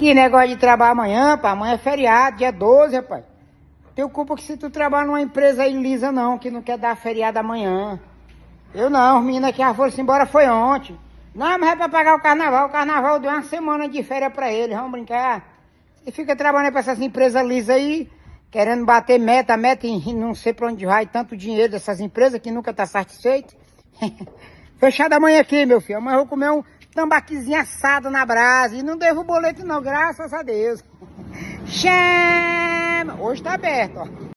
Que negócio de trabalhar amanhã, pá. Amanhã é feriado, dia 12, rapaz. Tenho culpa que se tu trabalha numa empresa aí lisa não, que não quer dar feriado amanhã. Eu não, os meninos aqui já foram embora foi ontem. Não, mas é pra pagar o carnaval deu uma semana de férias pra eles, vamos brincar. E fica trabalhando pra essas empresas lisas aí, querendo bater meta e não sei pra onde vai tanto dinheiro dessas empresas que nunca tá satisfeito. Fechado amanhã aqui, meu filho. Amanhã eu vou comer um tambaquizinho assado na brasa. E não devo boleto não, graças a Deus. Chama! Hoje tá aberto, ó.